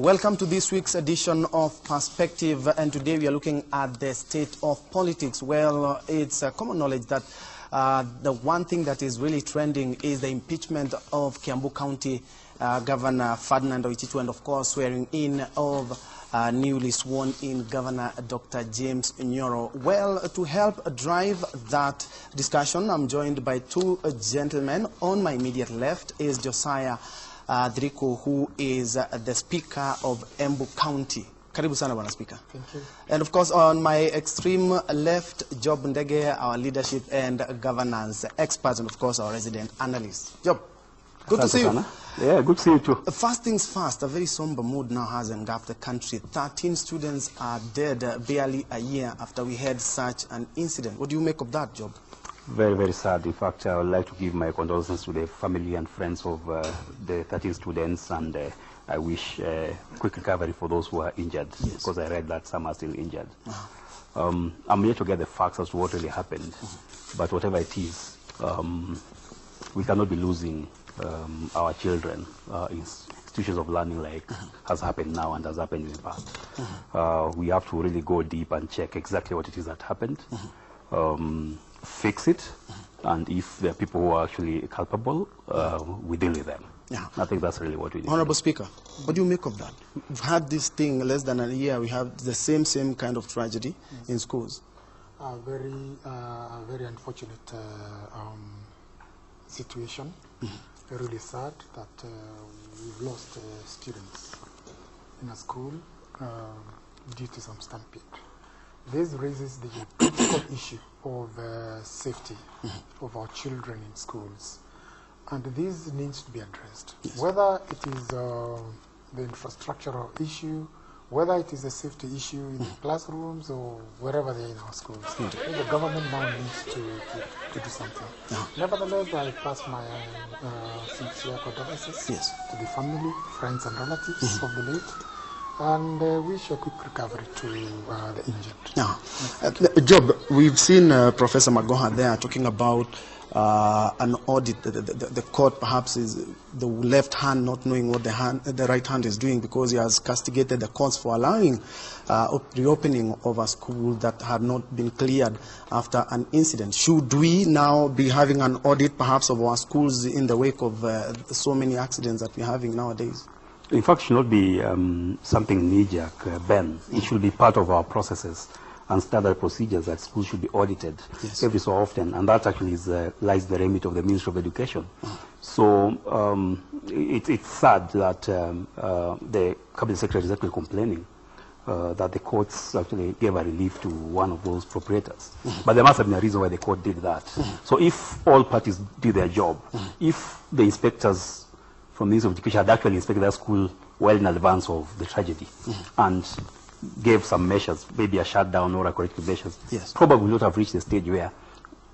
Welcome to this week's edition of Perspective, and today we are looking at the state of politics. Well, it's common knowledge that the one thing that is really trending is the impeachment of Kiambu County Governor Ferdinand, and of course swearing in of newly sworn in Governor Dr. James Nyoro. Well, to help drive that discussion, I'm joined by two gentlemen. On my immediate left is Josiah Driko, who is the Speaker of Embu County. Karibu sana, Bwana Speaker. Thank you. And of course, on my extreme left, Job Ndege, our leadership and governance expert, and of course, our resident analyst. Job, good to see you. Yeah, good to see you too. First things first, a very somber mood now has engulfed the country. 13 students are dead barely a year after we had such an incident. What do you make of that, Job? Very, very sad. In fact, I would like to give my condolences to the family and friends of the 13 students, and I wish quick recovery for those who are injured, because I read that some are still injured. I'm yet to get the facts as to what really happened, but whatever it is, we cannot be losing our children in institutions of learning like has happened now and has happened in the past. We have to really go deep and check exactly what it is that happened. Fix it, and if there are people who are actually culpable, we deal with them. Yeah. I think that's really what we need. Honorable Speaker, what do you make of that? We've had this thing less than a year. We have the same kind of tragedy in schools. Very unfortunate situation. Really sad that we've lost students in a school due to some stampede. This raises the critical issue of safety of our children in schools, and this needs to be addressed. Yes. Whether it is the infrastructural issue, whether it is a safety issue in the classrooms or wherever they are in our schools, the government now needs to do something. Nevertheless, I pass my sincere condolences to the family, friends and relatives of the late, and wish a quick recovery to the injured. Job, we've seen Professor Magoha there talking about an audit. The court perhaps is the left hand not knowing what the right hand is doing, because he has castigated the courts for allowing reopening of a school that had not been cleared after an incident. Should we now be having an audit perhaps of our schools in the wake of so many accidents that we're having nowadays? In fact, it should not be something knee-jerk, Ben. It should be part of our processes and standard procedures that schools should be audited every so often, and that actually is, lies the remit of the Ministry of Education. So it's sad that the Cabinet Secretary is actually complaining that the courts actually gave a relief to one of those proprietors. But there must have been a reason why the court did that. So if all parties did their job, if the inspectors from the Ministry of Education had actually inspected that school well in advance of the tragedy and gave some measures, maybe a shutdown or a corrective measures, probably would not have reached the stage where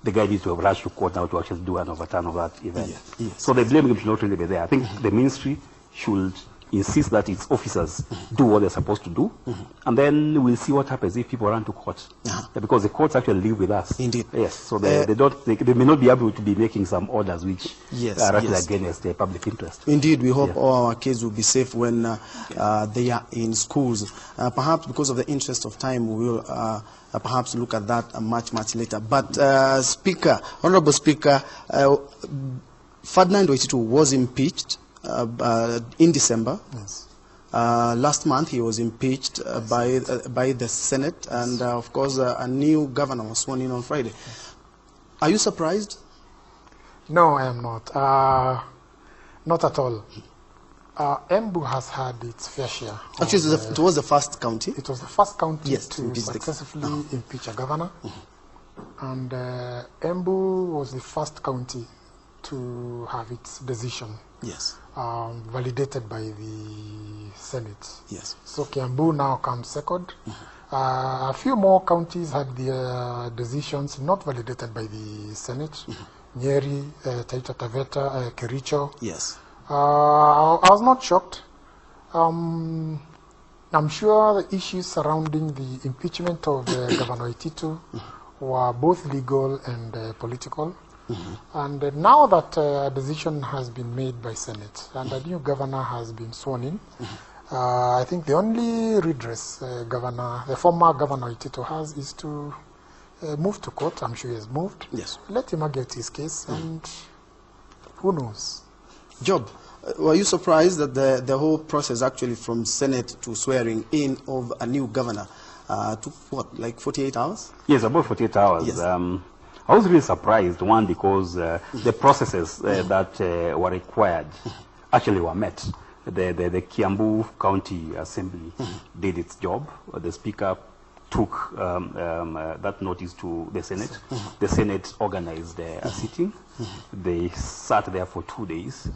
the guy needs to have rushed to court now to actually do an overturn of that event. So the blame game should not really be there. I think the ministry should insist that its officers do what they're supposed to do, and then we'll see what happens if people run to court. Because the courts actually live with us. Indeed. Yes. So they may not be able to be making some orders which are actually against the public interest. Indeed, we hope all our kids will be safe when they are in schools. Perhaps because of the interest of time, we will perhaps look at that much later. But Speaker, Honorable Speaker, Ferdinand Waititu was impeached in December. Last month he was impeached by the Senate, and of course a new governor was sworn in on Friday. Are you surprised? No, I am not. Not at all. Embu has had its fair share. Actually, it was the first county. It was the first county to successfully impeach a governor, and Embu was the first county to have its decision validated by the Senate. So Kiambu now comes second. A few more counties had their decisions not validated by the Senate. Nyeri, Taita Taveta, Kericho. I was not shocked. I'm sure the issues surrounding the impeachment of Governor Waititu were both legal and political. And now that a decision has been made by Senate and a new governor has been sworn in, I think the only redress the former Governor Waititu has is to move to court. I'm sure he has moved. Yes. Let him argue his case, and who knows? Job, were you surprised that the whole process actually from Senate to swearing in of a new governor took what, like 48 hours? Yes, about 48 hours. Yes. I was really surprised, one, because the processes that were required actually were met. The Kiambu County Assembly did its job. The Speaker took that notice to the Senate. The Senate organized a sitting. They sat there for 2 days.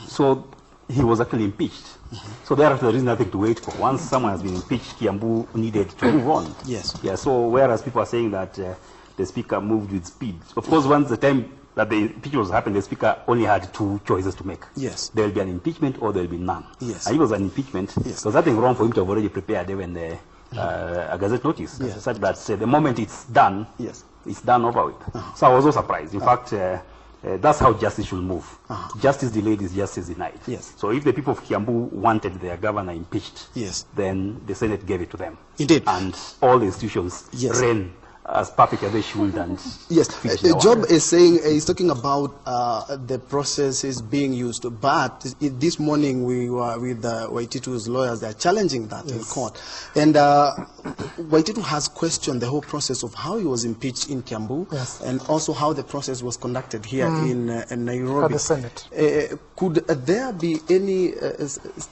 So he was actually impeached. So thereafter, there is nothing to wait for. Once someone has been impeached, Kiambu needed to move on. Yes. Yeah. So whereas people are saying that the Speaker moved with speed, of course, once the time that the impeachment was happening, the Speaker only had 2 choices to make. Yes. There will be an impeachment or there will be none. Yes. And it was an impeachment. Yes. There was nothing wrong for him to have already prepared even a gazette notice. Yes. Such that the moment it's done, Yes. it's done over with. So I was so surprised. In fact, that's how justice should move. Justice delayed is justice denied. Yes. So if the people of Kiambu wanted their governor impeached, Yes. then the Senate gave it to them. Indeed. And all the institutions Yes. ran as perfect as they should. And Yes, finished their Job work. is saying, he's talking about the processes being used, but this morning we were with Waititu's lawyers. They are challenging that in court. And Waititu has questioned the whole process of how he was impeached in Kiambu, Yes. and also how the process was conducted here in Nairobi. At the Senate. Could there be any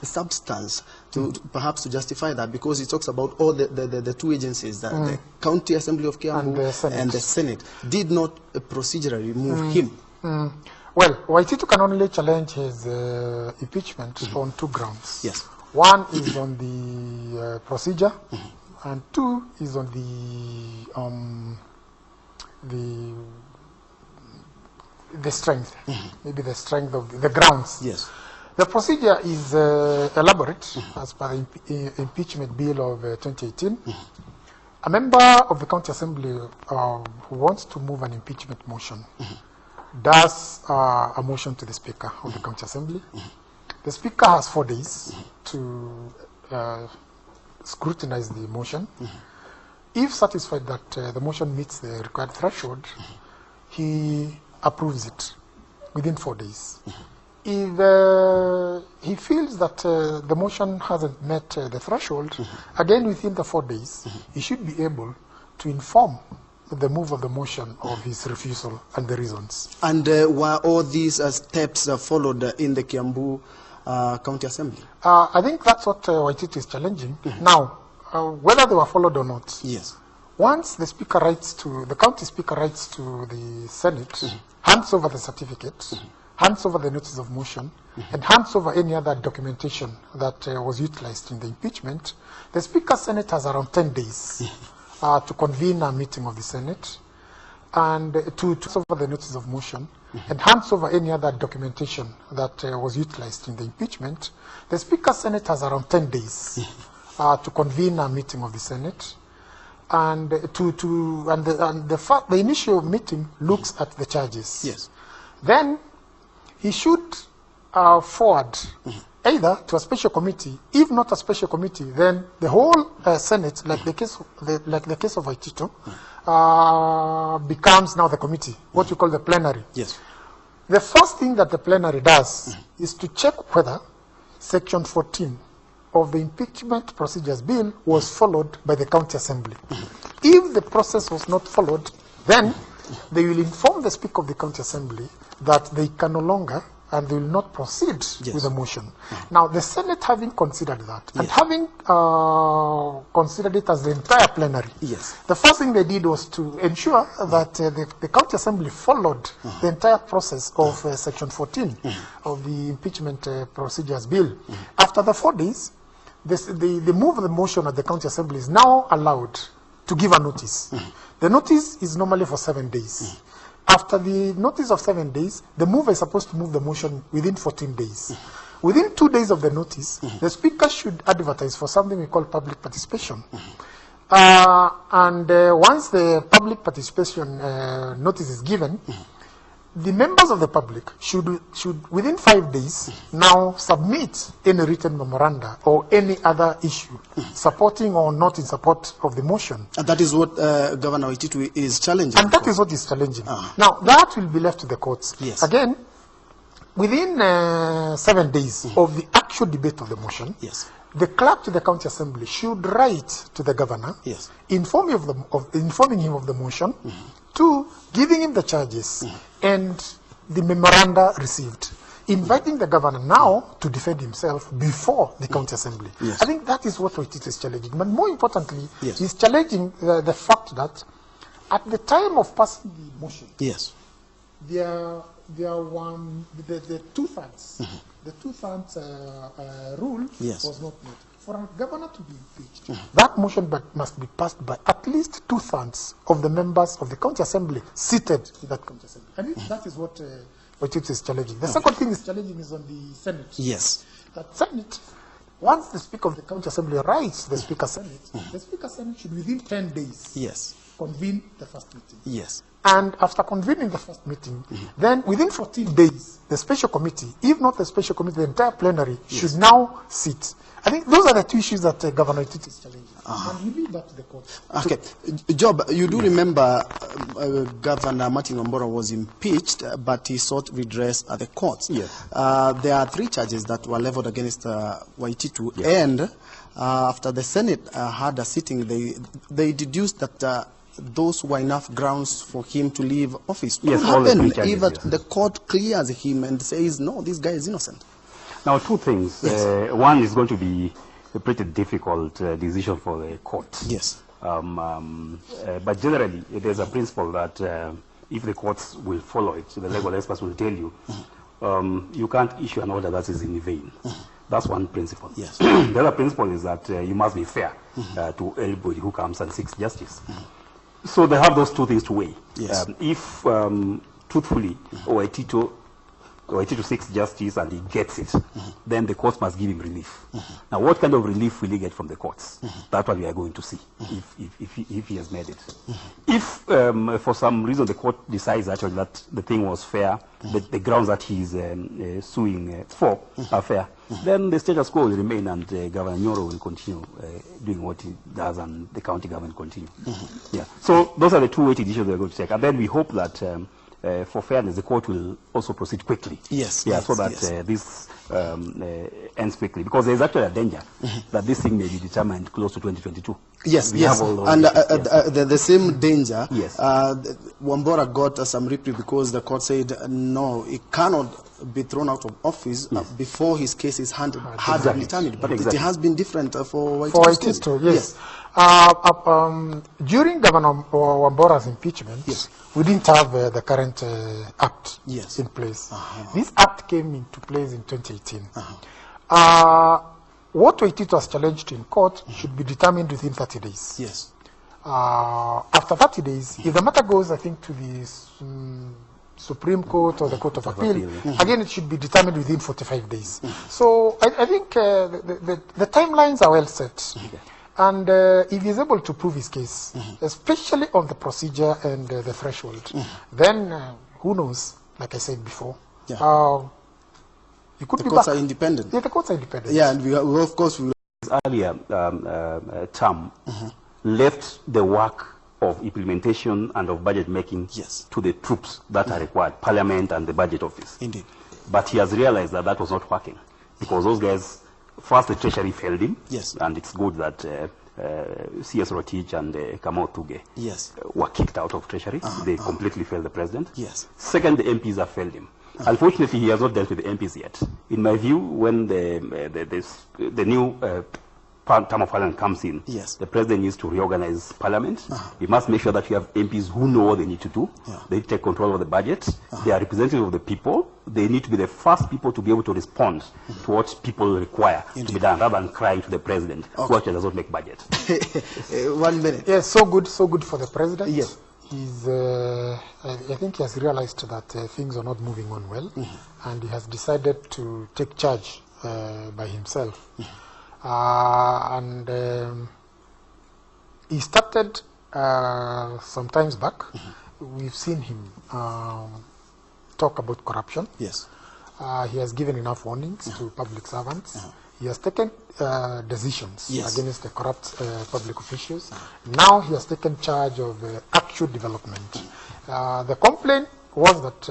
substance to perhaps to justify that? Because he talks about all the 2 agencies, the County Assembly of Kiambu and the Senate did not procedurally remove him. Well, Waititu can only challenge his impeachment on 2 grounds. Yes. One is on the procedure, and 2 is on the strength, maybe the strength of the grounds. Yes. The procedure is elaborate as per the impeachment bill of 2018. A member of the County Assembly who wants to move an impeachment motion does a motion to the Speaker of the County Assembly. The Speaker has 4 days to scrutinize the motion. If satisfied that the motion meets the required threshold, he approves it within 4 days. If he feels that the motion hasn't met the threshold, again within the 4 days, he should be able to inform the move of the motion of his refusal and the reasons. And were all these steps followed in the Kiambu County Assembly? I think that's what Waititu is challenging. Now, whether they were followed or not, Yes. once the Speaker writes to, the County Speaker writes to the Senate, hands over the certificate, hands over the notice of motion, and hands over any other documentation that was utilized in the impeachment, the Speaker's Senate has around 10 days to convene a meeting of the Senate and to over the notice of motion and hands over any other documentation that was utilized in the impeachment. The Speaker's Senate has around 10 days to convene a meeting of the Senate, and the initial meeting looks at the charges. Yes. Then he should forward either to a special committee. If not a special committee, then the whole Senate, like the case of Waititu, becomes now the committee, what you call the plenary. Yes. The first thing that the plenary does is to check whether Section 14 of the Impeachment Procedures Bill was followed by the County Assembly. If the process was not followed, then they will inform the Speaker of the County Assembly that they can no longer and they will not proceed with the motion. Now, the Senate having considered that, and having considered it as the entire plenary, the first thing they did was to ensure that the County Assembly followed the entire process of Section 14 of the Impeachment Procedures Bill. After the 4 days, the move of the motion at the County Assembly is now allowed to give a notice. The notice is normally for 7 days. After the notice of 7 days, the mover is supposed to move the motion within 14 days. Within 2 days of the notice, the Speaker should advertise for something we call public participation. Once the public participation notice is given, the members of the public should within 5 days now submit any written memoranda or any other issue supporting or not in support of the motion. And that is what Governor Waititu is challenging. And that is what is challenging. Now, that will be left to the courts. Yes. Again, within 7 days of the actual debate of the motion, yes, the clerk to the county assembly should write to the governor, yes, informing him of the motion, 2, giving him the charges and the memoranda received, inviting the governor now to defend himself before the county assembly. Yes. I think that is what Waititu is challenging. But more importantly, yes, he's challenging the fact that at the time of passing the motion, yes, the 2/3, the 2/3 rule yes, was not met. For a governor to be impeached, that motion must be passed by at least 2/3 of the members of the county assembly seated in that county assembly. And that is what Waititu is challenging. The second thing is challenging is on the Senate. yes. That Senate, once the Speaker of the county assembly writes the Speaker Senate, the Speaker Senate should within 10 days yes, convene the first meeting. yes. And after convening the first meeting, then within 14 days, the special committee, if not the special committee, the entire plenary should now sit. I think those are the 2 issues that Governor Waititu is challenging. And we leave that to the court. Okay. Job, you do remember Governor Martin Wambora was impeached, but he sought redress at the courts. Yes. There are 3 charges that were leveled against Waititu, yes, and after the Senate had a sitting, they deduced that those were enough grounds for him to leave office. What yes, will happen charges, if yes, the court clears him and says, no, this guy is innocent? Now, 2 things. Yes. One is going to be a pretty difficult decision for the court. Yes. But generally, there's a principle that if the courts will follow it, the legal experts will tell you, you can't issue an order that is in vain. That's one principle. Yes. The other principle is that you must be fair to everybody who comes and seeks justice. So they have those 2 things to weigh. Yes. If truthfully Waititu seeks justice and he gets it, then the courts must give him relief. Now, what kind of relief will he get from the courts? That's what we are going to see if he has made it. If for some reason the court decides actually that the thing was fair, the grounds that he is suing for are fair, then the status quo will remain and Governor Nyoro will continue doing what he does and the county government continue. Yeah. So those are the 2 weighted issues we are going to take. And then we hope that for fairness, the court will also proceed quickly. Yes. Yeah, yes, so that this ends quickly. Because there is actually a danger that this thing may be determined close to 2022. Yes, yes. And the same danger, yes, Wambora got some reprieve because the court said, no, he cannot be thrown out of office before his case is handed and determined. But it has been different for Waititu. Yes. During Governor Wambora's impeachment, yes, we didn't have the current act in place. This act came into place in 2018. What Waititu was challenged in court should be determined within 30 days. Yes. After 30 days, if the matter goes, I think, to the Supreme Court or the Court of Appeal, again, it should be determined within 45 days. So I think the timelines are well set. And if he's able to prove his case, especially on the procedure and the threshold, then who knows, like I said before, he could be back. The courts are independent. Yeah, the courts are independent. Yeah, and we of course, we earlier term left the work of implementation and of budget making to the troops that are required, Parliament and the Budget Office. Indeed. But he has realized that that was not working because those guys, first the Treasury failed him, and it's good that CS Rotich and Kamau Tuge were kicked out of Treasury. They completely failed the president. Second, the MPs have failed him. Unfortunately, he has not dealt with the MPs yet. In my view, when the new term of Parliament comes in, the president needs to reorganize Parliament. He must make sure that you have MPs who know what they need to do. They take control of the budget. They are representatives of the people. They need to be the first people to be able to respond to what people require to be done, rather than crying to the president, who actually does not make budget. 1 minute. Yes, so good for the president. Yes. He's, I think he has realized that things are not moving on well, and he has decided to take charge by himself. And he started some times back. We've seen him talk about corruption. Yes. He has given enough warnings to public servants. He has taken decisions against the corrupt public officials. Now he has taken charge of actual development. The complaint was that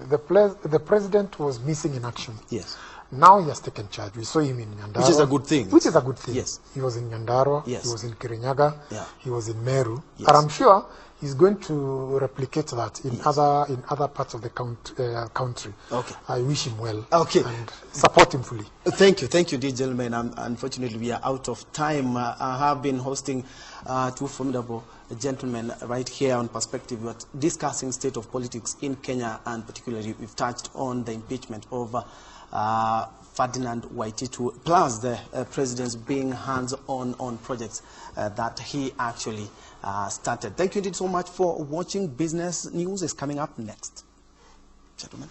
the president was missing in action. Yes. Now he has taken charge. We saw him in Nyandarua. Which is a good thing. Which is a good thing. Yes. He was in Nyandarua. Yes. He was in Kirinyaga. Yeah. He was in Meru. Yes. And I'm sure he's going to replicate that in other parts of the country. Okay. I wish him well. Okay. And support him fully. Thank you, dear gentlemen. Unfortunately, we are out of time. I have been hosting two formidable gentlemen right here on Perspective. We're discussing state of politics in Kenya, and particularly we've touched on the impeachment of Ferdinand Waititu, plus the president's being hands-on on projects that he actually started. Thank you indeed so much for watching. Business News is coming up next. Gentlemen.